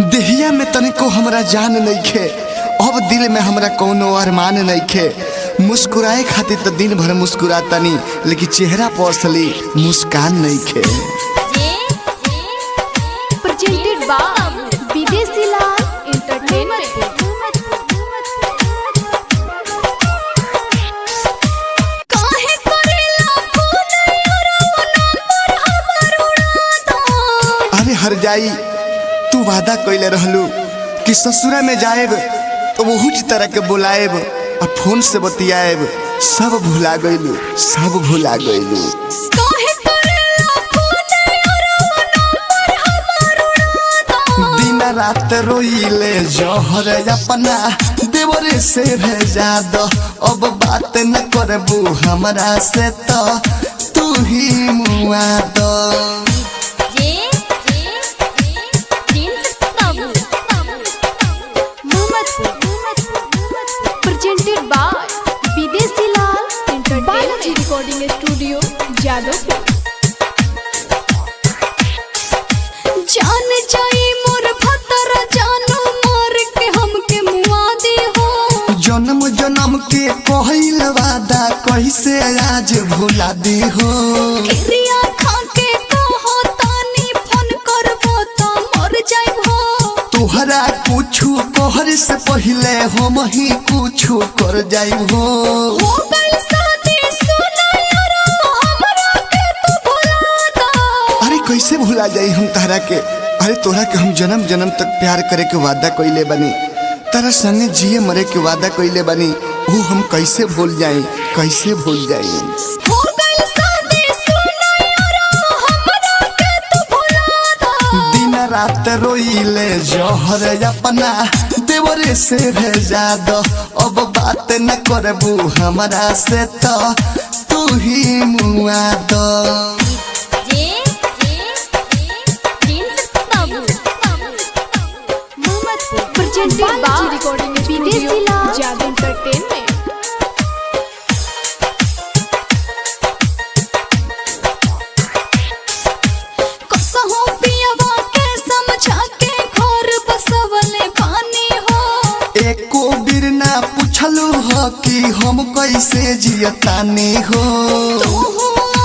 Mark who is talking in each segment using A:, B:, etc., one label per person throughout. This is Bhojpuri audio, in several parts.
A: देहिया में तनिको हमरा जान नइखे, अब दिल में हमरा कोनो अरमान नइखे। मुस्कुराए खातिर तो दिन भर मुस्कुरातनी, लेकिन चेहरा पर असली मुस्कान नइखे।
B: प्रेजेंटेड बाय विदेशी लाल एंटरटेनमेंट।
A: अरे हर जाई, तू वादा कइले रहलू कि ससुरा में जाएब तो बहुत तरह के बुलाएब और फोन से बतियाएब। सब भुला गइलू, सब भुला गइलू। दिन रात रोइले जहर अपना देवरे से भेजा दो। अब बात न करबू हमरा से तो तू ही मुआ दो।
B: प्रेजेंटेड बाय विदेशी लाल एंटरटेनमेंट रिकॉर्डिंग स्टूडियो जादवपुर। जान जाई मोर भतर जानू मार के हमके मुआ दे हो।
A: जन्म जन्म के कहल वादा कैसे आज भुला दी हो।
B: क्रिया खा के कहो तानी फोन करबो तो मर जाइबो।
A: तोहरा कुछु कहर से पहले हम ही कुछु कर जाइबो।
B: हो गइल शादी सुना यारो हमरा के तू भुला दा।
A: अरे कैसे भुला जाई हम तहरा के। अरे तोहरा के हम जन्म जन्म तक प्यार करे के वादा कइले बनी, तारा संगे जिए मरे के वादा कइले बनी। वो हम कैसे भूल जाई, कैसे भूल जाई।
B: हो गइल शादी सुना यारो हमरा के तू भुला दा।
A: दिन रात रोइले जहर अपना देवरे से भेजा दो। अब बात न करबू हमरा से तो तू ही मुआ दो।
B: प्रेजेंटेड बाय रिकॉर्डिंग विदेशी लाल जादव एंटरटेनमेंट। कसहो पियवा के समझा के घर बसवले पानी हो।
A: एको बिर ना पूछलू हो कि हम कैसे जियतानी हो।
B: तू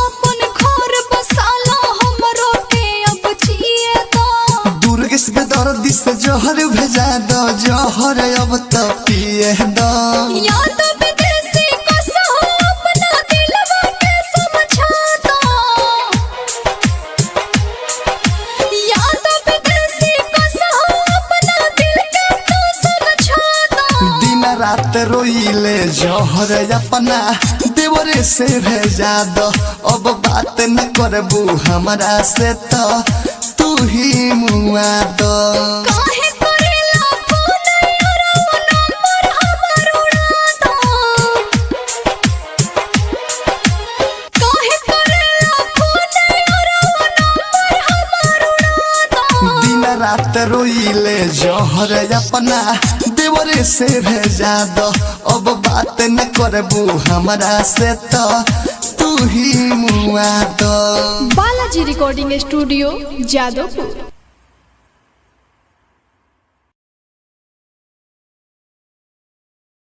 B: अपन घर बसाला हमरो के अब जिए दो।
A: दुर्गेश बेदर्दी से जहर भेजा दो, जहर अब तो पिए दो।
B: याद विदेशी कसहो अपना दिलवा के समझा दो। याद विदेशी कसहो अपना दिल के तू समझा दो।
A: दिन रात रोइले जहर अपना देवरे से भेजा दो। अब बात न करबू हमरा से तो तू ही मुआ दो।
B: काहे करेला फोन यारो नंबर हमर उड़ा दो। काहे करेला फोन यारो नंबर हमर उड़ा दो।
A: दिन रात रोइले जहर अपना देवरे से भेजा दो। अब बात न करबू हमरा से तो तू ही मुआ दो।
B: Balaji recording studio Jadavpur.